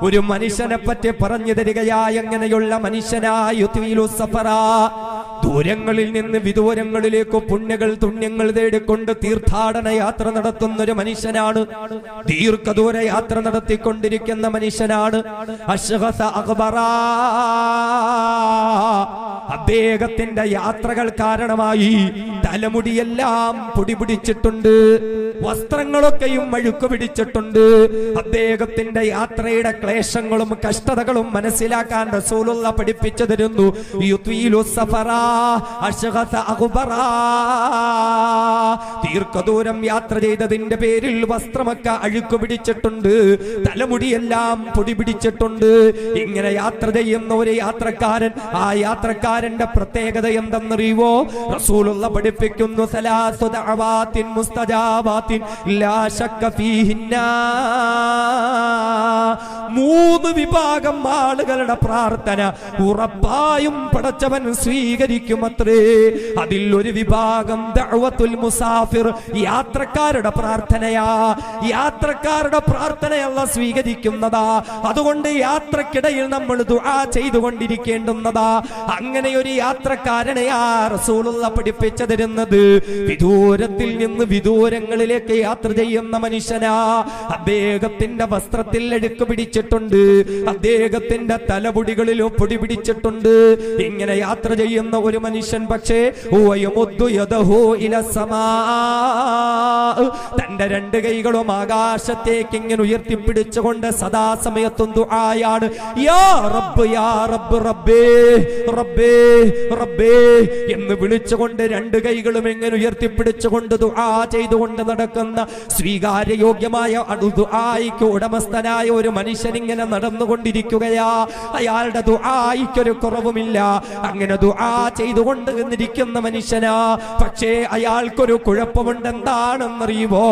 ഒരു മനുഷ്യനെ പറ്റി പറഞ്ഞു തരികയായി. എങ്ങനെയുള്ള മനുഷ്യനായ ദൂരങ്ങളിൽ നിന്ന് വിദൂരങ്ങളിലേക്ക് പുണ്യങ്ങൾ തുണ്യങ്ങൾ തേടിക്കൊണ്ട് തീർത്ഥാടന യാത്ര നടത്തുന്ന ഒരു മനുഷ്യനാണ്. ദീർഘദൂര യാത്ര നടത്തിക്കൊണ്ടിരിക്കുന്ന മനുഷ്യനാണ്. അശ്ഗസ അക്ബറ. അദ്ദേഹത്തിന്റെ യാത്രകൾ കാരണമായി തലമുടിയെല്ലാം പൊടിപിടിച്ചിട്ടുണ്ട്, വസ്ത്രങ്ങളൊക്കെയും അഴുക്ക് പിടിച്ചിട്ടുണ്ട്. അദ്ദേഹത്തിന്റെ യാത്രയുടെ ക്ലേശങ്ങളും കഷ്ടതകളും മനസ്സിലാക്കാൻ റസൂലുള്ള പഠിപ്പിച്ചു തരുന്നു. ദീർഘദൂരം യാത്ര ചെയ്തതിന്റെ പേരിൽ വസ്ത്രമൊക്കെ അഴുക്ക് പിടിച്ചിട്ടുണ്ട്, തലമുടിയെല്ലാം പൊടി പിടിച്ചിട്ടുണ്ട്. ഇങ്ങനെ യാത്ര ചെയ്യുന്ന ഒരു യാത്രക്കാരൻ, ആ യാത്രക്കാരന്റെ പ്രത്യേകത എന്തെന്നറിയുവോ? റസൂലുള്ള പഠിപ്പിക്കുന്നു, സലാസു ദഅവാത്തിൻ മുസ്തജാബാത്തിൻ ലാ ശക്ക ഫീഹിന്ന. 3 വിഭാഗം ആളുകളുടെ പ്രാർത്ഥന ഉറപ്പായും പടച്ചവൻ സ്വീകരിക്കുമത്രേ. അതിൽ ഒരു വിഭാഗം ദഅവത്തുൽ മുസാഫിർ, യാത്രക്കാരുടെ പ്രാർത്ഥനയാ. യാത്രക്കാരുടെ പ്രാർത്ഥനയല്ല സ്വീകരിക്കുന്നതാ. അതുകൊണ്ട് യാത്രക്കിടയിൽ നമ്മൾ ദുആ ചെയ്തുകൊണ്ടിരിക്കേണ്ടുന്നതാ. അങ്ങനെ ഒരു യാത്രക്കാരനെയാ റസൂലുള്ള പഠിപ്പിച്ചു തരുന്നത്. വിദൂരത്തിൽ നിന്ന് വിദൂരങ്ങളിലേക്ക് യാത്ര ചെയ്യുന്ന മനുഷ്യനാ. അദ്ദേഹത്തിന്റെ വസ്ത്രത്തിൽ അഴുക്ക് പിടിച്ചിട്ടുണ്ട്, അദ്ദേഹത്തിന്റെ തലമുടികളിലും പൊടി പിടിച്ചിട്ടുണ്ട്. ഇങ്ങനെ യാത്ര ചെയ്യുന്ന ഒരു മനുഷ്യൻ പക്ഷേ തന്റെ 2 കൈകളും ആകാശത്തേക്ക് ഇങ്ങനെ ഉയർത്തിപ്പിടിച്ചുകൊണ്ട് സദാസമയത്തും ദുആയാണ്. യാ റബ്ബ് യാ റബ്ബ് റബ്ബേ റബ്ബേ റബ്ബേ എന്ന് വിളിച്ചുകൊണ്ട് 2 കൈകളും ഇങ്ങനെ ഉയർത്തിപ്പിടിച്ചുകൊണ്ട് ദുആ ചെയ്തുകൊണ്ട് നടക്കുന്ന സ്വീകാര്യയോഗ്യമായ ദുആയ്ക്ക് ഉടമസ്ഥനായ ഒരു മനുഷ്യൻ ഇങ്ങനെ നടന്നുകൊണ്ടിരിക്കുകയാ. അയാളുടെ ദുആയ്ക്കൊരു കുറവുമില്ല. അങ്ങനെ ദുആ ചെയ്തുകൊണ്ട് നിന്നിരിക്കുന്ന മനുഷ്യനാ. പക്ഷേ അയാൾക്കൊരു കുഴപ്പമുണ്ട്. എന്താണെന്നറിയുമോ?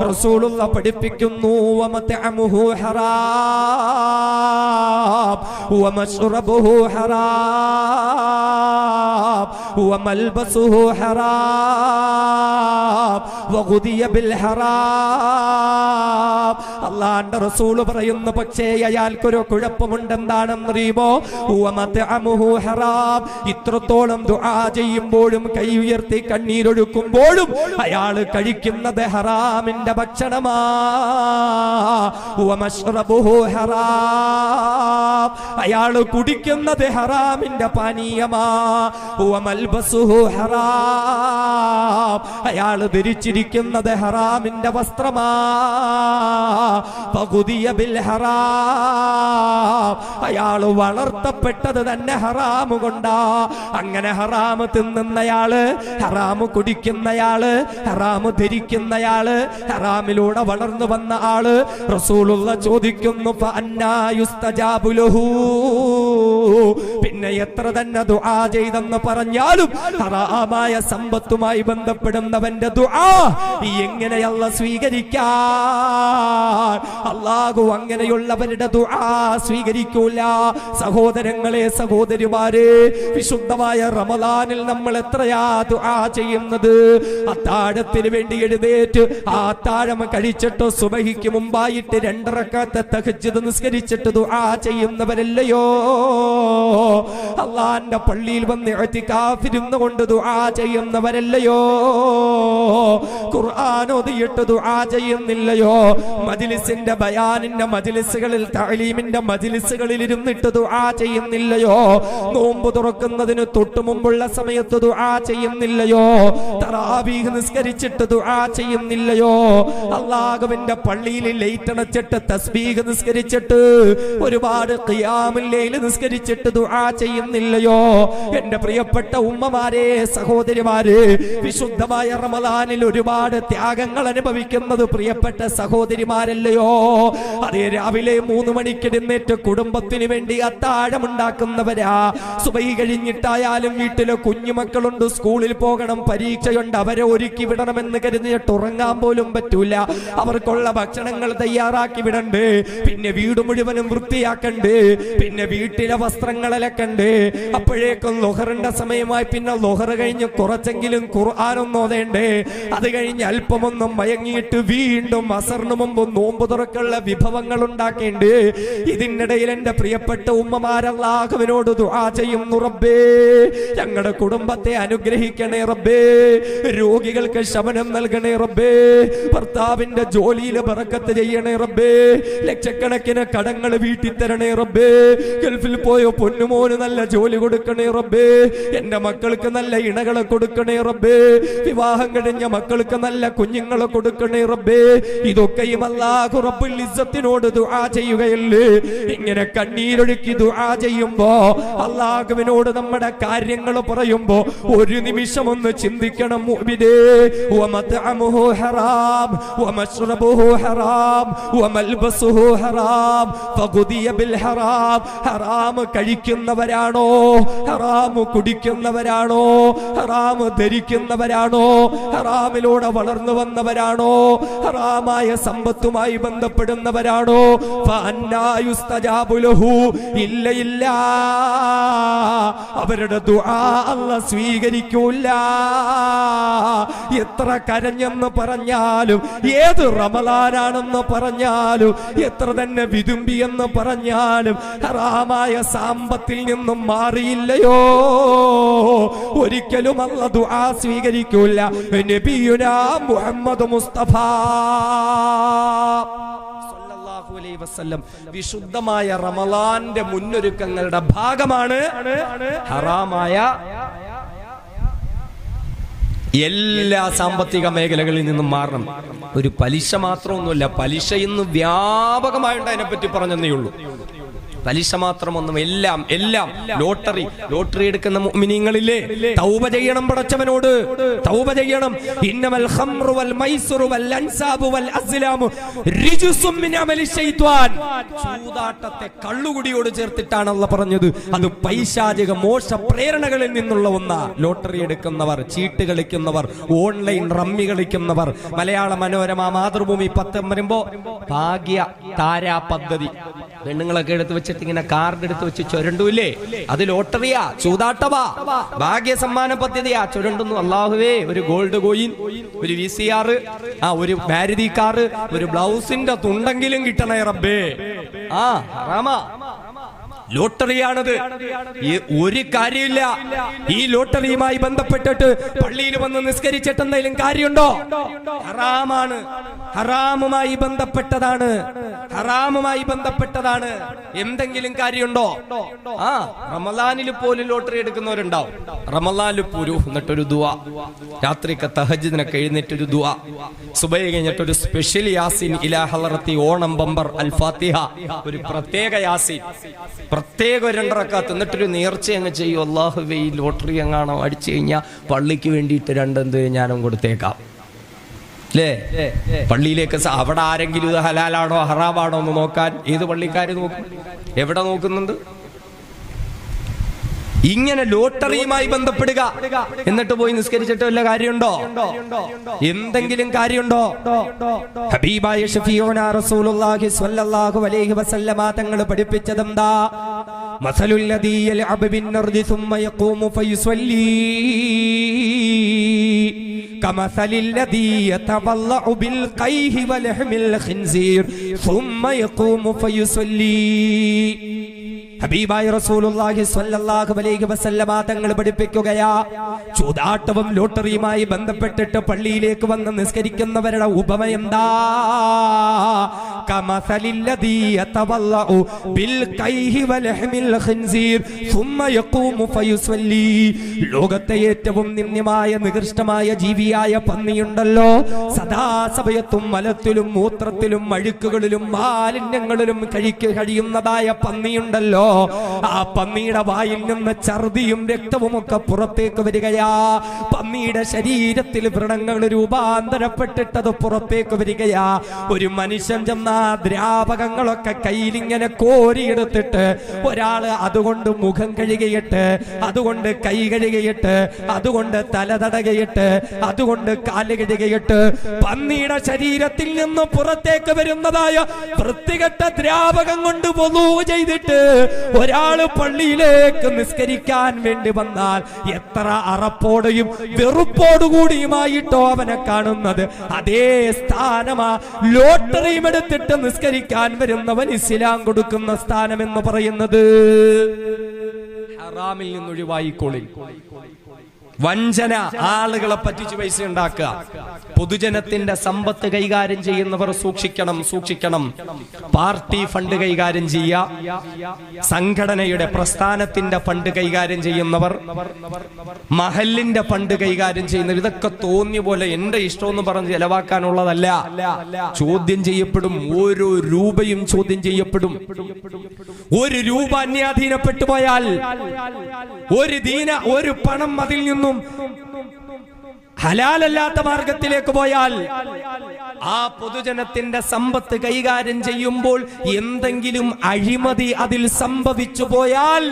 റസൂലുള്ള പഠിപ്പിക്കുന്നു, വമത്അമുഹു ഹറാം വമശ്റബുഹു ഹറാം വമൽബസുഹു ഹറാം വഗുദിയ ബിൽ ഹറാം. അല്ലാഹുവിന്റെ റസൂൽ പറയുന്നു, പക്ഷേ അയാൾക്കൊരു കുഴപ്പമുണ്ട്. എന്താണെന്നറിയുമോ? വമത്അമുഹു ഹറാം. ഇത്രത്തോളം ദുആ ചെയ്യുമ്പോഴും, കൈ ഉയർത്തി കണ്ണീരൊഴുക്കുമ്പോഴും അയാൾ കഴിക്കുന്നത് ഹറാമിന്റെ ഭക്ഷണമാ. വമശ്റബുഹു ഹറാം. അയാൾ കുടിക്കുന്നത് ഹറാമിന്റെ പാനീയമാ. വമൽബസുഹു ഹറാം. അയാൾ ധരിച്ചിരിക്കുന്നത് ഹറാമിന്റെ വസ്ത്രമാ. ഫഗുദിയ ബിൽ ഹറാം. അയാൾ വളർത്തപ്പെട്ടത് തന്നെ ഹറാമു കൊണ്ടാ. അങ്ങനെ ഹറാമ് തിന്നുന്നയാള്, ഹറാമു കുടിക്കുന്നയാള്, ഹറാമു ധരിക്കുന്നയാള്, ഹറാമിലൂടെ വളർന്നു വന്ന ആള്, റസൂലുള്ള ചോദിക്കുന്നു, ഫഅന്നാ യുസ്തജാബു ലഹു. പിന്നെ എത്ര തന്നെ ദുആ ചെയ്തെന്ന് പറഞ്ഞാലും ഹറാമായ സമ്പത്തുമായി ബന്ധപ്പെടുന്നവന്റെ ദുആ എങ്ങനെയല്ല സ്വീകരിക്കാൻ? അല്ലാഹു അങ്ങനെയുള്ളവരുടെ ദുആ സ്വീകരിക്കൂല. സഹോദരങ്ങളെ, സഹോദരിമാരെ, വിശുദ്ധമായ റമദാനിൽ നമ്മൾ എത്രയാ ദുആ ചെയ്യുന്നത്? അത്താഴത്തിന് വേണ്ടി എഴുന്നേറ്റ് ആ അത്താഴം കഴിച്ചിട്ട് സുബഹിക്ക് മുമ്പായിട്ട് 2 റക്അത്ത് തഹജ്ജുദ് നിസ്കരിച്ചിട്ട് ദുആ ചെയ്യുന്നവരല്ലയോ? അല്ലാഹുവിന്റെ പള്ളിയിൽ വന്ന് ഇഅ്തികാഫിരുന്നു കൊണ്ട് ദുആ ചെയ്യുന്നവരല്ലയോ? ഖുർആൻ ഓതിയിട്ട് ദുആ ചെയ്യുന്നില്ലയോ? മജ്ലിസിന്റെ ബയാനിന്റെ മജ്ലിസുകളിൽ, തഅലീമിന്റെ മജ്ലിസുകളിൽ ഇരുന്നിട്ട് ദുആ ചെയ്യുന്നില്ലയോ? നോമ്പ് തുറക്കുന്നതിന് തൊട്ടു മുമ്പുള്ള സമയത്ത് ദുആ ചെയ്യുന്നില്ലയോ? തറാവീഹ് നിസ്കരിച്ചിട്ട് ദുആ ചെയ്യുന്നില്ലയോ? അല്ലാഹുവിന്റെ പള്ളിയിൽ ലൈറ്റ് അണച്ചിട്ട് തസ്ബീഹ് നിസ്കരിച്ചിട്ട് ഒരുപാട് ഖിയാമുൽ ലൈൽ നിസ്കരിച്ചിട്ട് ദുആ ചെയ്യുന്നില്ലയോ? എന്റെ പ്രിയപ്പെട്ട ഉമ്മമാരെ, സഹോദരിമാരെ, വിശുദ്ധമായ റമദാനിൽ ഒരുപാട് ത്യാഗങ്ങൾ അനുഭവിക്കുന്നത് പ്രിയപ്പെട്ട സഹോദരിമാരല്ലയോ? അതേ രാവിലെ 3 മണിക്ക് എഴുന്നേറ്റ് കുടുംബത്തിന് വേണ്ടി അത്താഴമുണ്ടാക്കുന്നവരാ. സുബഹി കഴിഞ്ഞിട്ടായാലും വീട്ടിലെ കുഞ്ഞുമക്കളുണ്ട്, സ്കൂളിൽ പോകണം, പരീക്ഷയുണ്ട്, അവരെ ഒരുക്കി വിടണമെന്ന് കരുതിയിട്ട് ഉറങ്ങാൻ പോലും പറ്റൂല. അവർക്കുള്ള ഭക്ഷണങ്ങൾ തയ്യാറാക്കി വിടണ്ടേ, പിന്നെ വീട് മുഴുവനും വൃത്തിയാക്കണ്ടേ, പിന്നെ വീട്ടിലെ വസ്ത്രങ്ങൾ അലക്കണ്ടേ. അപ്പോഴേക്കും ളുഹറിന്റെ സമയമായി. പിന്നെ ളുഹർ കഴിഞ്ഞ് കുറച്ചെങ്കിലും ഖുർആനൊന്ന് ഓതേണ്ടേ. അത് കഴിഞ്ഞ് അല്പമൊന്നും മയങ്ങിയിട്ട് വീണ്ടും അസറിന് മുമ്പ് നോമ്പ് തുറക്കുള്ള വിഭവങ്ങൾ ഉണ്ടാക്കേണ്ടി. ഇതിനിടയിൽ എന്റെ പ്രിയപ്പെട്ട ഉമ്മമാരല്ലാഹുവിനോട് ദുആ ചെയ്യുന്നു, റബ്ബേ ഞങ്ങളുടെ കുടുംബത്തെ അനുഗ്രഹിക്കണേ റബ്ബേ, രോഗികൾക്ക് ശമനം നൽകണേ റബ്ബേ, ഭർത്താവിന്റെ ജോലിയിൽ ബറക്കത്ത് ചെയ്യണേ റബ്ബേ, ലക്ഷക്കണക്കിന് കടങ്ങൾ വീട്ടി തരണേ റബ്ബേ, ഗൾഫിൽ പോയോ പൊന്നുമോന് നല്ല ജോലി കൊടുക്കണേ റബ്ബേ, എന്റെ മക്കൾക്ക് നല്ല ഇണകളെ കൊടുക്കണേ റബ്ബേ, വിവാഹം കഴിഞ്ഞ മക്കൾക്ക് നല്ല കുഞ്ഞുങ്ങളെ കൊടുക്കണേ റബ്ബേ. ഇതൊക്കെയും അല്ലാഹു റബ്ബുൽ ഇസ്സത്തിനോട് ദുആ ചെയ്യുകയല്ലേ. ഇങ്ങനെ കണ്ണീരൊഴുക്കി ദുആ ചെയ്യുമ്പോ, അല്ലാഹുവിനോട് നമ്മുടെ കാര്യങ്ങൾ പറയുമ്പോ ഒരു നിമിഷം ഒന്ന് ചിന്തിക്കണം മുഅ്മിനേ. വമത്അമുഹു ഹറാം വമശ്റബുഹു ഹറാം വമൽബസുഹു ഹറാം ഫഖുദിയ ബിൽ ഹറാം. ഹറാം കഴിക്കുന്നവരാണോ, ഹറാം കുടിക്കുന്നവരാണോ, ഹറാം ധരിക്കുന്നവരാണോ, ഹറാമിലൂടെ വളർന്നു വന്നവരാണോ, ഹറാമായ സമ്പത്തുമായി ബന്ധപ്പെടുന്നവരാണോ, ഫഅന്നാ യുസ്തജാബു ലഹു. ഇല്ല ഇല്ല, അവരുടെ ദുആ അല്ലാഹു സ്വീകരിക്കൂല. എത്ര കരഞ്ഞെന്ന് പറഞ്ഞാലും, ഏത് റമളാനാണെന്ന് പറഞ്ഞാലും, എത്ര തന്നെ വിതുമ്പിയെന്ന് പറഞ്ഞാലും ഹറാമായ സാമ്പത്തിൽ നിന്നും മാറിയില്ലയോ, ഒരിക്കലും അല്ലാഹു ദുആ സ്വീകരിക്കൂല. നബിയുനാ മുഹമ്മദ് മുസ്തഫ സല്ലല്ലാഹു അലൈഹി വസല്ലം വിശുദ്ധമായ റമളാന്റെ മുന്നൊരുക്കങ്ങളുടെ ഭാഗമാണ് ഹറാമായ എല്ലാ സാമ്പത്തിക മേഖലകളിൽ നിന്നും മാറണം. ഒരു പലിശ മാത്രമൊന്നുമില്ല, പലിശ ഇന്ന് വ്യാപകമായിട്ട് അതിനെപ്പറ്റി പറഞ്ഞതേ ഉള്ളൂ. പലിശ മാത്രമൊന്നും, എല്ലാം എല്ലാം ലോട്ടറി എടുക്കുന്ന മുഅ്മിനീങ്ങളില്ലേ, തൗബ ചെയ്യണം പടച്ചവനോട്, തൗബ ചെയ്യണം. ഇന്നമൽ ഖംറു വൽ മൈസിറു വൽ അൻസാബു വൽ അസ്ലാമു റിജ്സും മിൻ അമലി ശൈത്വാൻ. ചൂതാട്ടത്തെ കള്ളുകുടിയോട് ചേർത്തിട്ടാണ് അല്ലാഹു പറഞ്ഞത്. അത് പൈശാചിക മോശ പ്രേരണകളിൽ നിന്നുള്ള ഒന്നാ. ലോട്ടറി എടുക്കുന്നവർ, ചീട്ട് കളിക്കുന്നവർ, ഓൺലൈൻ റമ്മി കളിക്കുന്നവർ. മലയാള മനോരമ, മാതൃഭൂമി പത്രം വരുമ്പോ ഭാഗ്യ താരാ പദ്ധതി, പെണ്ണുങ്ങളൊക്കെ എടുത്ത് വെച്ചിട്ട് ഇങ്ങനെ കാർഡ് എടുത്ത് വെച്ച് ചുരണ്ടൂല്ലേ, അത് ലോട്ടറിയാ, ചൂതാട്ടവാ. ഭാഗ്യ സമ്മാന പദ്ധതിയാ, ചുരണ്ടുന്നു. അല്ലാഹുവേ, ഒരു ഗോൾഡ് കോയിൻ, ഒരു VCR, ഒരു മാരുതി കാർ, ഒരു ബ്ലൗസിന്റെ തുണ്ടെങ്കിലും കിട്ടണേ റബ്ബേ. ഹറാമാ, ലോട്ടറിയാണത്. ഒരു കാര്യമില്ല. ഈ ലോട്ടറിയുമായി ബന്ധപ്പെട്ടിട്ട് പള്ളിയിൽ വന്ന് നിസ്കരിച്ചിട്ട് എന്തെങ്കിലും കാര്യമുണ്ടോ? ഹറാമാണ്, ഹറാമുമായി ബന്ധപ്പെട്ടതാണ്, ഹറാമുമായി ബന്ധപ്പെട്ടതാണ്. എന്തെങ്കിലും കാര്യമുണ്ടോ? റമളാനിൽ പോലും ലോട്ടറി എടുക്കുന്നവരുണ്ടാവും. റമളാനിൽ പോലും എന്നിട്ടൊരു ദുആ, രാത്രിക്ക് തഹജ്ജുദിനൊക്കെ എഴുന്നേറ്റൊരു ദുആ, സുബഹി കഴിഞ്ഞിട്ടൊരു സ്പെഷ്യൽ യാസീൻ ഇലാ ഹളറത്തി ഓണം ബമ്പർ അൽ ഫാത്തിഹ, ഒരു പ്രത്യേക യാസീൻ, പ്രത്യേക 2 റക്അത്ത്, എന്നിട്ടൊരു നേർച്ച അങ്ങ് ചെയ്യും. അല്ലാഹുവേ, ഈ ലോട്ടറി എങ്ങാണോ അടിച്ചു കഴിഞ്ഞാൽ പള്ളിക്ക് വേണ്ടിയിട്ട് 2 ഞാനും കൊടുത്തേക്കാം അല്ലേ. പള്ളിയിലേക്ക് അവിടെ ആരെങ്കിലും ഇത് ഹലാലാണോ ഹറാമാണോ എന്ന് നോക്കാൻ ഏത് പള്ളിക്കാര് നോക്കും? എവിടെ നോക്കുന്നുണ്ട്? ഇങ്ങനെ ലോട്ടറിയുമായി ബന്ധപ്പെടുക, എന്നിട്ട് പോയി നിസ്കരിച്ചിട്ട് വല്ല കാര്യമുണ്ടോ? എന്തെങ്കിലും കാര്യമുണ്ടോ? ഹബീബായ ഷഫീഉനാ റസൂലുള്ളാഹി സ്വല്ലല്ലാഹു അലൈഹി വസല്ലമ തങ്ങൾ പഠിപ്പിച്ചതെന്താ? മസലുൽ ലദീ യൽഅബു ബിന്നർദി സുമ്മ യഖൂമു ഫയുസല്ലി കമസലിൽ ലദീ യതവല്ലഉ ബിൽ ഖൈഹി വലഹ്മിൽ ഖിൻസീർ സുമ്മ യഖൂമു ഫയുസല്ലി. ഹബീബായ റസൂലുള്ളാഹി സ്വല്ലല്ലാഹു അലൈഹി വസല്ലമ തങ്ങൾ പഠിപ്പിക്കുകയാ, ചൂതാട്ടവും ലോട്ടറിയുമായി ബന്ധപ്പെട്ടിട്ട് പള്ളിയിലേക്ക് വന്ന് നിസ്കരിക്കുന്നവരുടെ ഉപമ എന്താ? കമസലിൽ ലദീ യതവല്ലഉ ബിൽ ഖൈഹി വലഹ്മിൽ ഖിൻസീർ സുമ്മ യഖൂമു ഫയുസല്ലി. ലോകത്തെ ഏറ്റവും നിന്ദ്യമായ നികൃഷ്ടമായ ജീവിയായ പന്നിയുണ്ടല്ലോ, സദാസമയത്തും മലത്തിലും മൂത്രത്തിലും അഴുക്കുകളിലും മാലിന്യങ്ങളിലും കഴിയുന്നതായ പന്നിയുണ്ടല്ലോ, ആ പന്നിയുടെ വായിൽ നിന്ന് ഛർദിയും രക്തവും ഒക്കെ പുറത്തേക്ക് വരികയാ. പന്നിയുടെ ശരീരത്തിൽ വ്രണങ്ങൾ രൂപാന്തരപ്പെട്ടിട്ടത് പുറത്തേക്ക് വരികയാ. ഒരു മനുഷ്യൻ ചെന്ന ദ്രാവകങ്ങളൊക്കെ കയ്യിലിങ്ങനെ കോരിയെടുത്തിട്ട് ഒരാള് അതുകൊണ്ട് മുഖം കഴുകിയിട്ട്, അതുകൊണ്ട് കൈ കഴുകിയിട്ട്, അതുകൊണ്ട് തല തടകയിട്ട്, അതുകൊണ്ട് കാല് കഴുകിയിട്ട്, പന്നിയുടെ ശരീരത്തിൽ നിന്ന് പുറത്തേക്ക് വരുന്നതായ വൃത്തികെട്ട ദ്രാവകം കൊണ്ട് വുളൂ ചെയ്തിട്ട് ഒരാള് പള്ളിയിലേക്ക് നിസ്കരിക്കാൻ വേണ്ടി വന്നാൽ എത്ര അറപ്പോടെയും വെറുപ്പോടുകൂടിയുമായിട്ടോ അവനെ കാണുന്നത്. അതേ സ്ഥാനമാ ലോട്ടറിയും എടുത്തിട്ട് വിട്ട് നിസ്കരിക്കാൻ വരുന്നവൻ ഇസ്ലാം കൊടുക്കുന്ന സ്ഥാനം എന്ന് പറയുന്നത് ഹറാമിൽ നിന്ന് ഒഴിവായിക്കോളി. വഞ്ചന, ആളുകളെ പറ്റിച്ച് പൈസ ഉണ്ടാക്കുക. പൊതുജനത്തിന്റെ സമ്പത്ത് കൈകാര്യം ചെയ്യുന്നവർ സൂക്ഷിക്കണം. പാർട്ടി ഫണ്ട് കൈകാര്യം ചെയ്യുക, സംഘടനയുടെ പ്രസ്ഥാനത്തിന്റെ ഫണ്ട് കൈകാര്യം ചെയ്യുന്നവർ, മഹലിന്റെ ഫണ്ട് കൈകാര്യം ചെയ്യുന്നവർ, ഇതൊക്കെ തോന്നിയ പോലെ എന്റെ ഇഷ്ടമെന്ന് പറഞ്ഞ് ചെലവാക്കാനുള്ളതല്ല. ചോദ്യം ചെയ്യപ്പെടും. ഓരോ രൂപയും ചോദ്യം ചെയ്യപ്പെടും. ഒരു രൂപ അന്യാധീനപ്പെട്ടു പോയാൽ, ഒരു പണം അതിൽ നിന്നും ഹലാലല്ലാത്ത മാർഗത്തിലേക്ക് പോയാൽ, ആ പൊതുജനത്തിന്റെ സമ്പത്ത് കൈകാര്യം ചെയ്യുമ്പോൾ എന്തെങ്കിലും അഴിമതി അതിൽ സംഭവിച്ചു പോയാൽ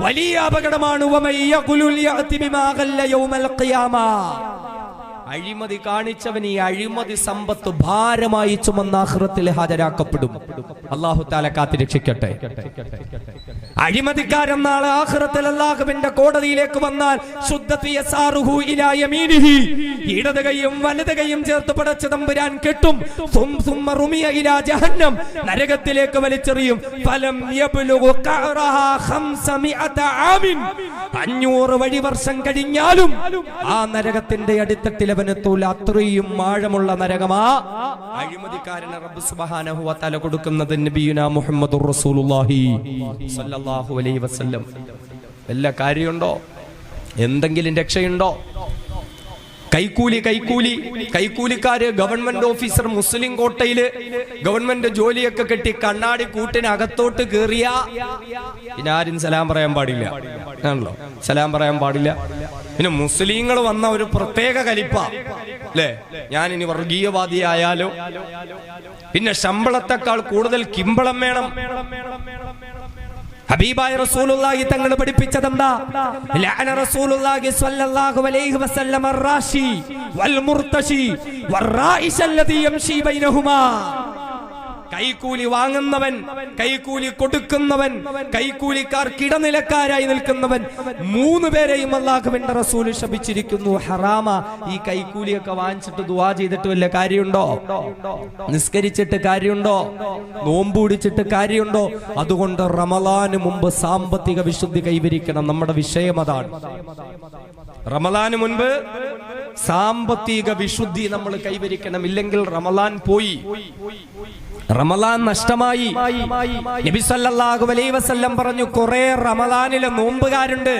വലിയ അപകടമാണ്. അഴിമതി കാണിച്ചവൻ ഈ അഴിമതി സമ്പത്ത് ഭാരമായി ചുമന്ന ആഖിറത്തിൽ ഹാജരാക്കപ്പെടും. അല്ലാഹു തആല കാത്തിരക്ഷിക്കട്ടെ. അഴിമതിക്കാരൻ നാളെ ആഖിറത്തിൽ അല്ലാഹുവിന്റെ കോടതിയിലേക്ക് വന്നാൽ ഇടത് കൈയും വലത് കൈയും ചേർത്ത് പടച്ച തമ്പുരാൻ കെട്ടും. നരകത്തിലേക്ക് വലിച്ചെറിയും. 500 വഴിവർഷം കഴിഞ്ഞാലും ആ നരകത്തിന്റെ അടിത്തട്ടിൽ അവനെത്തൂല. അത്രയും ആഴമുള്ള നരകമാ അഴിമതിക്കാരന് റബ്ബ് സുബ്ഹാനഹു വ തആല കൊടുക്കുന്നത്. നബിയുനാ മുഹമ്മദുർ റസൂലുള്ളാഹി സ്വല്ലല്ലാഹു അലൈഹി വസല്ലം. വല്ല കാര്യമുണ്ടോ? എന്തെങ്കിലും രക്ഷയുണ്ടോ? കൈക്കൂലിക്കാര്, ഗവൺമെന്റ് ഓഫീസർ, മുസ്ലിം കോട്ടയില് ഗവൺമെന്റ് ജോലിയൊക്കെ കെട്ടി കണ്ണാടി കൂട്ടിനകത്തോട്ട് കേറിയ പിന്നെ ആരും സലാം പറയാൻ പാടില്ല, ആണല്ലോ, സലാം പറയാൻ പാടില്ല. പിന്നെ മുസ്ലിങ്ങൾ വന്ന ഒരു പ്രത്യേക കലിപ്പ അല്ലേ? ഞാനിനി വർഗീയവാദിയായാലോ, പിന്നെ ശമ്പളത്തെക്കാൾ കൂടുതൽ കിമ്പളം വേണം. ഹബീബായ റസൂലുള്ളാഹി തങ്ങൾ പഠിപ്പിച്ചതെന്താ? ലഅന റസൂലുള്ളാഹി സ്വല്ലല്ലാഹു അലൈഹി വസല്ലം അർറാശി വൽ മുർതശി വറായിശ അല്ലദീ യംശി ബൈനഹുമാ. കൈക്കൂലി വാങ്ങുന്നവൻ, കൈക്കൂലി കൊടുക്കുന്നവൻ, കൈക്കൂലിക്കാർക്ക് ഇടനിലക്കാരായി നിൽക്കുന്നവൻ, 3 പേരെയും അല്ലാഹുവിന്റെ റസൂൽ ശപിച്ചിരിക്കുന്നു. ഹറാമ. ഈ കൈക്കൂലിയൊക്കെ വാങ്ങിച്ചിട്ട് ദുആ ചെയ്തിട്ട് വല്ല കാര്യമുണ്ടോ? നിസ്കരിച്ചിട്ട് കാര്യമുണ്ടോ? നോമ്പ് പിടിച്ചിട്ട് കാര്യമുണ്ടോ? അതുകൊണ്ട് റമളാന് മുമ്പ് സാമ്പത്തിക വിശുദ്ധി കൈവരിക്കണം. നമ്മുടെ വിഷയം അതാണ്. റമളാന് മുൻപ് സാമ്പത്തിക വിശുദ്ധി നമ്മൾ കൈവരിക്കണം. ഇല്ലെങ്കിൽ റമളാൻ പോയി, റമളാൻ നഷ്ടമായി. നബി സല്ലല്ലാഹു അലൈഹി വസല്ലം പറഞ്ഞു, കുറെ റമളാനിലെ നോമ്പുകാരുണ്ട്.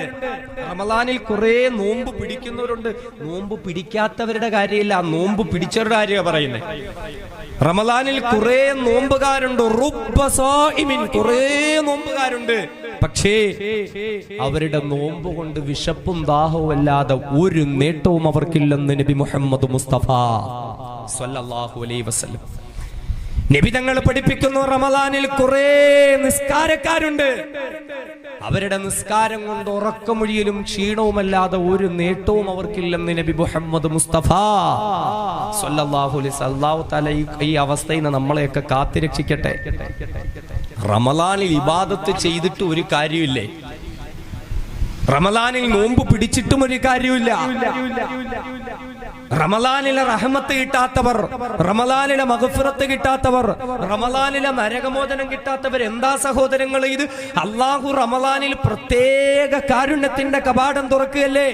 റമളാനിൽ കുറെ നോമ്പ് പിടിക്കുന്നവരുണ്ട്. നോമ്പ് പിടിക്കാത്തവരുടെ കാര്യമില്ല, നോമ്പ് പിടിച്ചവരുടെ കാര്യമാണ് പറയുന്നത്. റമളാനിൽ കുറെ നോമ്പുകാരുണ്ട്. റുബ്ബ സായിമിൻ, കുറെ നോമ്പുകാരുണ്ട്. പക്ഷേ അവരുടെ നോമ്പ് കൊണ്ട് വിശപ്പും ദാഹവും അല്ലാതെ ഒരു നേട്ടവും അവർക്കില്ലെന്ന് നബി മുഹമ്മദ് മുസ്തഫ സ്വല്ലല്ലാഹു അലൈഹി വസല്ലം. നബി തങ്ങൾ പഠിപ്പിക്കുന്നു, റമളാനിൽ കുറെ നിസ്കാരക്കാരുണ്ട്. അവരുടെ നിസ്കാരം കൊണ്ട് ഉറക്കമൊഴിയിലും ക്ഷീണവുമല്ലാതെ ഒരു നേട്ടവും അവർക്കില്ലെന്ന് നബി മുഹമ്മദ് മുസ്തഫ സ്വല്ലല്ലാഹു അലൈഹി വസല്ലം. അല്ലാഹു തആല ഈ അവസ്ഥയിൽ നിന്ന് നമ്മളെയൊക്കെ കാത്തിരക്ഷിക്കട്ടെ. റമളാനിൽ ഇബാദത്ത് ചെയ്തിട്ട് ഒരു കാര്യമില്ലേ? റമളാനിൽ നോമ്പ് പിടിച്ചിട്ടും ഒരു കാര്യമില്ല. റമളാനിലെ റഹ്മത്ത് കിട്ടാത്തവർ, റമളാനിലെ മഗ്ഫിറത്ത് കിട്ടാത്തവർ, റമളാനിലെ നരകമോചനം കിട്ടാത്തവർ, എന്താ സഹോദരങ്ങളെ ഇത്? അല്ലാഹു റമളാനിൽ പ്രത്യേക കാരുണ്യത്തിന്റെ കവാടം തുറക്കുകയല്ലേ?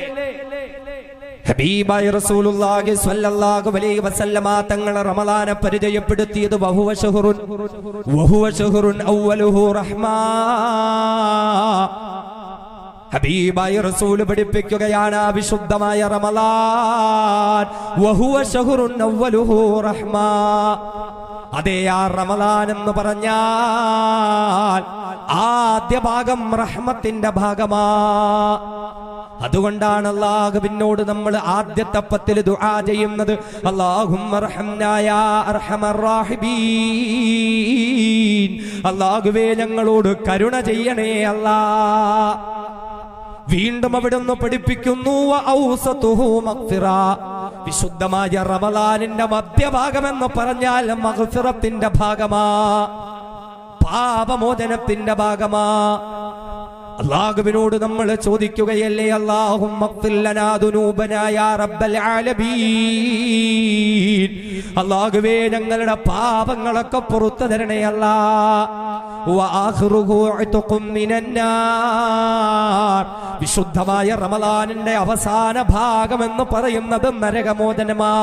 ഹബീബായ റസൂലുള്ളാഹി സ്വല്ലല്ലാഹു അലൈഹി വസല്ലമ തങ്ങൾ റമളാനെ പരിചയപ്പെടുത്തിയത് വഹുവ ശഹ്റുൻ അവ്വലുഹു റഹ്മാ. ഹബീബായ റസൂൽ പഠിപ്പിക്കുകയാണ്, വിശുദ്ധമായ റമളാൻ വഹുവ ശഹ്റുൻ അവ്വലുഹു റഹ്മാ. അതേ, ആ റമളാൻ എന്ന് പറഞ്ഞാൽ ആദ്യ ഭാഗം റഹ്മത്തിന്റെ ഭാഗമാ. അതുകൊണ്ടാണ് അല്ലാഹുവിനോട് നമ്മൾ ആദ്യത്തെ 10 ദുആ ചെയ്യുന്നത്, അല്ലാഹുമ്മ റഹ്മനാ യാ അർഹമർ റാഹിമീൻ. അല്ലാഹുവേ, ഞങ്ങളോട് കരുണ ചെയ്യണേ അല്ലാ. വീണ്ടും അവിടുന്ന് പഠിപ്പിക്കുന്നു, ഔസതുഹു മഗ്ഫിറ. വിശുദ്ധമായ റമളാനിന്റെ മധ്യഭാഗം എന്ന് പറഞ്ഞാൽ മഗ്ഫിറത്തിന്റെ ഭാഗമാ, പാപമോചനത്തിന്റെ ഭാഗമാ. അല്ലാഹുവിനോട് നമ്മൾ ചോദിക്കുകയല്ലേ, അല്ലാഹുമ്മ ഗ്ഫിർ ലനാ ദുനൂബനാ യാ റബ്ബൽ ആലമീൻ. അല്ലാഹുവേ ഞങ്ങളുടെ പാപങ്ങളൊക്കെ പുറത്തു തരണേ അല്ലാ. വആഖിറുഹു ഇത്ഖും മിനന്നാർ. വിശുദ്ധമായ റമളാനിന്റെ അവസാന ഭാഗം എന്ന് പറയുന്നത് നരകമോചനമാ.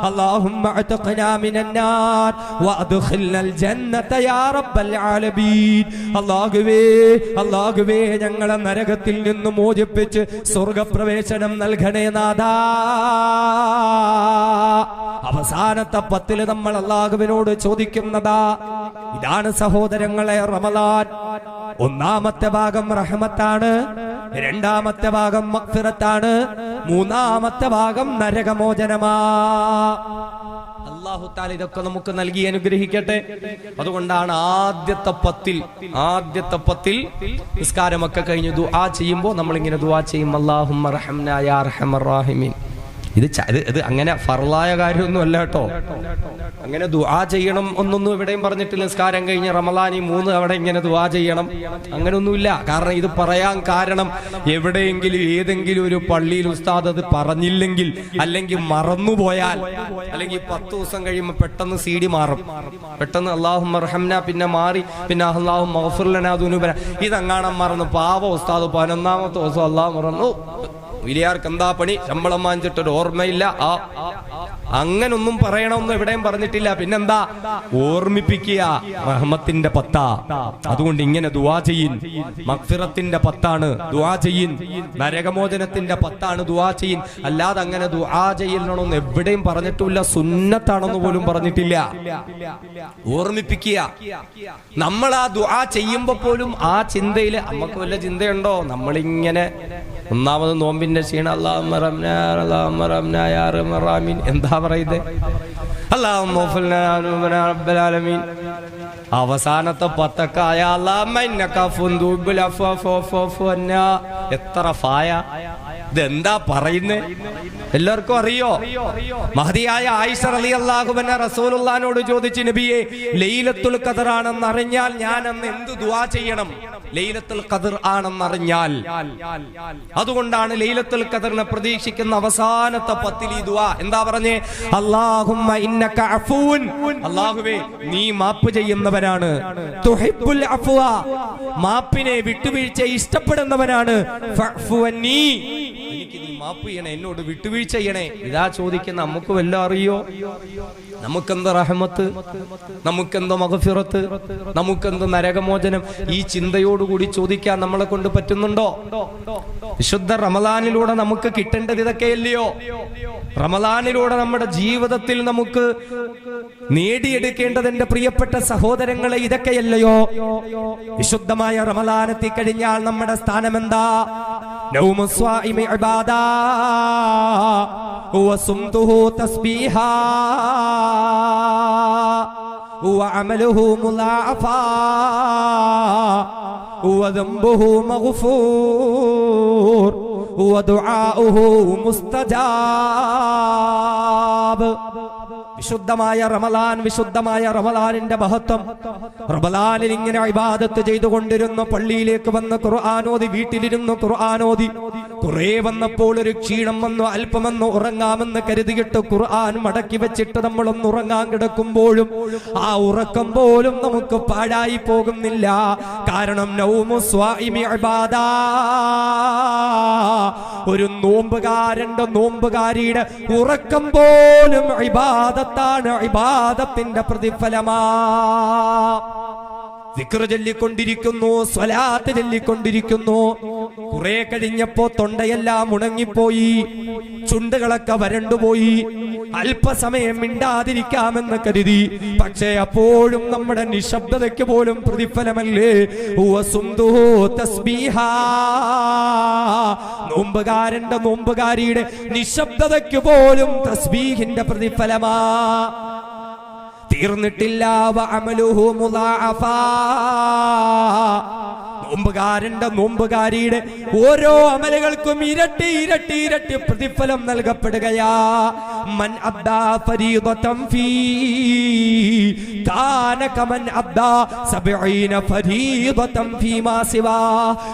അല്ലാഹുമ്മ ഇത്ഖനാ മിനന്നാർ വഅദ്ഖിൽനൽ ജന്നത യാ റബ്ബൽ ആലമീൻ. അല്ലാഹുവേ ഞങ്ങളെ നരകത്തിൽ നിന്ന് മോചിപ്പിച്ച് സ്വർഗ്ഗപ്രവേശനം നൽകണേ നാഥാ. അവസാനത്തെ 10 നമ്മൾ അല്ലാഹുവിനോട് ചോദിക്കുന്നതാ. ഇതാണ് സഹോദരങ്ങളെ റമളാൻ. ഒന്നാമത്തെ ഭാഗം റഹ്മത്താണ്, രണ്ടാമത്തെ ഭാഗം മഗ്ഫിറത്താണ്, മൂന്നാമത്തെ ഭാഗം നരകമോചനമാ. അല്ലാഹു തആല ഇതൊക്കെ നമുക്ക് നൽകി അനുഗ്രഹിക്കട്ടെ. അതുകൊണ്ടാണ് ആദ്യത്തെ 10 നിസ്കാരമൊക്കെ കഴിഞ്ഞ് ദുആ ചെയ്യുമ്പോൾ നമ്മളിങ്ങനെ ദുആ ചെയ്യും, അല്ലാഹുമ്മ റഹ്മനാ യാ അർഹമർ റഹീമീൻ. ഇത് അങ്ങനെ ഫർളായ കാര്യമൊന്നും അല്ല കേട്ടോ. അങ്ങനെ ദുആ ചെയ്യണം ഒന്നൊന്നും ഇവിടെയും പറഞ്ഞിട്ടില്ല. നിസ്കാരം കഴിഞ്ഞ് റമളാനി 3 അവിടെ ഇങ്ങനെ ദുആ ചെയ്യണം അങ്ങനൊന്നുമില്ല. കാരണം ഇത് പറയാൻ കാരണം എവിടെയെങ്കിലും ഏതെങ്കിലും ഒരു പള്ളിയിൽ ഉസ്താദ് അത് പറഞ്ഞില്ലെങ്കിൽ, അല്ലെങ്കിൽ മറന്നുപോയാൽ, അല്ലെങ്കിൽ 10 ദിവസം കഴിയുമ്പോൾ പെട്ടെന്ന് CD മാറും. പെട്ടെന്ന് അല്ലാഹുമ്മ റഹ്മനാ പിന്നെ മാറി, പിന്നെ അല്ലാഹുമ്മ ഗ്ഫിർ ലനാ ദുനൂബനാ ഇതങ്ങാണം മറന്നു. പാവ ഉസ്താദ് 11ാമത്തെ ദിവസം അല്ലാഹു മറന്നു. വലിയാർക്ക് എന്താ പണി, ശമ്പളം വാങ്ങിച്ചിട്ടൊരു ഓർമ്മയില്ല. അങ്ങനൊന്നും പറയണമെന്ന് എവിടെയും പറഞ്ഞിട്ടില്ല. പിന്നെന്താ, ഓർമ്മിപ്പിക്കുക. റഹ്മത്തിന്റെ 10. അതുകൊണ്ട് ഇങ്ങനെ ദുആ ചെയ്യിൻ. മഗ്ഫിറത്തിന്റെ 10 ദുആ ചെയ്യിൻ. നരകമോചനത്തിന്റെ 10 ദുആ ചെയ്യിൻ. അല്ലാതെ അങ്ങനെ ദുആ ചെയ്യണമെന്ന് എവിടെയും പറഞ്ഞിട്ടില്ല. സുന്നത്താണെന്ന് പോലും പറഞ്ഞിട്ടില്ല. ഓർമ്മിപ്പിക്കുക. നമ്മൾ ആ ദുആ ചെയ്യുമ്പോ പോലും ആ ചിന്തയില് നമുക്ക് വല്ല ചിന്തയുണ്ടോ? നമ്മളിങ്ങനെ ഒന്നാമത് നോമ്പിന്റെ ക്ഷീണം, അല്ലാഹുമ്മ റബ്ബനാ യാ അർഹമർ റഹീമീൻ എന്താ പറയുന്നത്? അല്ലാഹുമ്മ ഗ്ഫിർ ലനാ ദുനൂബനാ റബ്ബൽ ആലമീൻ. അവസാനത്തെ 10 ആയ അല്ലാഹുമ്മ ഇന്നക അഫ്വുൻ തുഹിബ്ബുൽ അഫ്വ ഫഅഫു അന്നാ. എത്ര ഫായ! ഇതെന്താ പറയുന്നേ? എല്ലാവർക്കും അറിയോ? മഹദിയായ ആയിഷ റളിയല്ലാഹു അൻഹ റസൂലുള്ളാഹിനോട് ചോദിച്ചു, നബിയെ, ലൈലത്തുൽ ഖദർ ആണെന്ന് അറിഞ്ഞാൽ ഞാൻ അന്ന് എന്ത് ദുആ ചെയ്യണം? ലൈലത്തുൽ ഖദർ ആണെന്ന് അറിഞ്ഞാൽ. അതുകൊണ്ടാണ് ലൈലത്തുൽ ഖദറിനെ പ്രതീക്ഷിക്കുന്ന അവസാനത്തെ 10 ഈ ദുആ എന്താ പറഞ്ഞേ? അല്ലാഹുമ്മ ഇന്നക അഫൂൻ. അല്ലാഹുവേ, നീ മാപ്പ് ചെയ്യുന്നവനാണ്. തുഹിബ്ബുൽ അഫ്വ, മാപ്പിനെ വിട്ടുവീഴ്ച ഇഷ്ടപ്പെടുന്നവനാണ്. ഫഅഫു അന്നീ, എനിക്ക് നീ മാപ്പ് ചെയ്യണേ, എന്നോട് വിട്ടുവീഴ്ച ചെയ്യണേ. ഇതാ ചോദിക്കുന്ന നമുക്ക് വല്ല അറിയോ? നമുക്കെന്ത് റഹ്മത്ത്, നമുക്കെന്ത് മഗ്ഫിറത്ത്, നമുക്കെന്ത് നരകമോചനം? ഈ ചിന്തയോടുകൂടി ചോദിക്കാൻ നമ്മളെ കൊണ്ട് പറ്റുന്നുണ്ടോ? വിശുദ്ധ റമളാനിലൂടെ നമുക്ക് കിട്ടേണ്ടത് ഇതൊക്കെയല്ലയോ? റമളാനിലൂടെ നമ്മുടെ ജീവിതത്തിൽ നമുക്ക് നേടിയെടുക്കേണ്ടത് എന്റെ പ്രിയപ്പെട്ട സഹോദരങ്ങളെ ഇതൊക്കെയല്ലയോ? വിശുദ്ധമായ റമളാൻ എത്തിക്കഴിഞ്ഞാൽ നമ്മുടെ സ്ഥാനം എന്താ? നൗമു സ്വാഇമി ഇബാദ വസുംതുഹു തസ്ബീഹാ വഅമലുഹു മുളാഅഫാ വദംബുഹു മഗ്ഫൂർ വദുആഉഹു മുസ്തജാബ്. വിശുദ്ധമായ റമളാൻ, വിശുദ്ധമായ റമളാനിന്റെ മഹത്വം. റമളാനിൽ ഇങ്ങനെ ഇബാദത്ത് ചെയ്തുകൊണ്ടിരുന്ന പള്ളിയിലേക്ക് വന്ന് ഖുർആൻ ഓതി, വീട്ടിലിരുന്ന് ഖുർആൻ ഓതി. കുറേ വന്നപ്പോൾ ഒരു ക്ഷീണം വന്നു, അല്പമെന്ന് ഉറങ്ങാമെന്ന് കരുതിയിട്ട് ഖുർആൻ മടക്കി വെച്ചിട്ട് നമ്മളൊന്ന് ഉറങ്ങാൻ കിടക്കുമ്പോഴും ആ ഉറക്കം പോലും നമുക്ക് പാഴായി പോകുന്നില്ല. കാരണം നൗമു സ്വാഇമി ഇബാദ, ഒരു നോമ്പുകാരന്റെ, നോമ്പുകാരിയുടെ ഉറക്കം പോലും ഇബാദത്താണ്, ഇബാദത്തിന്റെ പ്രതിഫലമാ. ദിക്ർ ചൊല്ലിക്കൊണ്ടിരിക്കുന്നു, സ്വലാത്ത് ചൊല്ലിക്കൊണ്ടിരിക്കുന്നു. കുറെ കഴിഞ്ഞപ്പോ തൊണ്ടയെല്ലാം ഉണങ്ങിപ്പോയി, ചുണ്ടുകളൊക്കെ വരണ്ടുപോയി. അല്പസമയം മിണ്ടാതിരിക്കാമെന്ന് കരുതി. പക്ഷേ അപ്പോഴും നമ്മുടെ നിശബ്ദതയ്ക്ക് പോലും പ്രതിഫലമല്ലേ? നോമ്പുകാരന്റെ, നോമ്പുകാരിയുടെ നിശബ്ദതയ്ക്ക് പോലും തസ്ബീഹിന്റെ പ്രതിഫലമാ. തീർന്നിട്ടില്ല. വഅമലുഹു മുളാഅഫാ, നോമ്പുകാരന്റെ നോമ്പുകാരിയുടെ ഓരോ അമലുകൾക്കും ഇരട്ടി ഇരട്ടി ഇരട്ടി പ്രതിഫലം നൽകപ്പെടുകയാ. മൻ അദ്ദാ ഫരീദതൻ ഫീ കാന കമൻ അദ്ദാ 70 ഫരീദതൻ ഫീമാ സിവാ.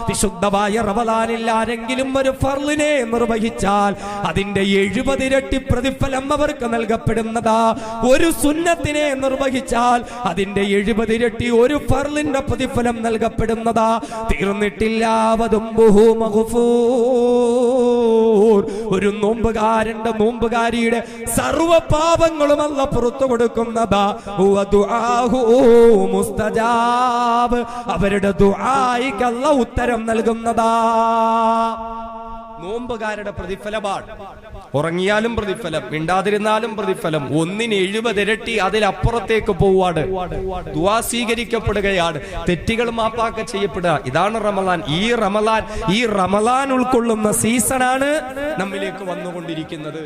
വിശുദ്ധമായ റമളാനിൽ ആരെങ്കിലും ഒരു ഫർളിനെ നിർവഹിച്ചാൽ അതിന്റെ 70 ഇരട്ടി പ്രതിഫലം അവർക്ക് നൽകപ്പെടുന്നതാ. ഒരു സുന്നത്തിനെ നിർവഹിച്ചാൽ അതിന്റെ 70 ഇരട്ടി ഒരു ഫർളിന്റെ പ്രതിഫലം നൽകപ്പെടുന്നതാ. തീർന്നിട്ടില്ല. വദംബുഹു മഗ്ഫൂർ. ഒരു നോമ്പുകാരന്റെ നോമ്പുകാരിയുടെ സർവ്വ പാപങ്ങളും അല്ലാഹു പുറത്തു കൊടുക്കുന്നതാ. വദുആഹു മുസ്തജാബ്. അവരുടെ ദുആയിക്ക് അല്ലാഹു ഉത്തരം നൽകുന്നതാ. നോമ്പുകാരുടെ പ്രതിഫലമാണ്. ഉറങ്ങിയാലും പ്രതിഫലം, മിണ്ടാതിരുന്നാലും പ്രതിഫലം. ഒന്നിന് 70 ഇരട്ടി അതിലപ്പുറത്തേക്ക് പോവാണ്. ദുആ സ്വീകരിക്കപ്പെടുകയാണ്, തെറ്റുകൾ മാപ്പാക്ക ചെയ്യപ്പെടുക. ഇതാണ് റമളാൻ. ഈ റമളാൻ ഉൾക്കൊള്ളുന്ന സീസണാണ് നമ്മിലേക്ക് വന്നുകൊണ്ടിരിക്കുന്നത്.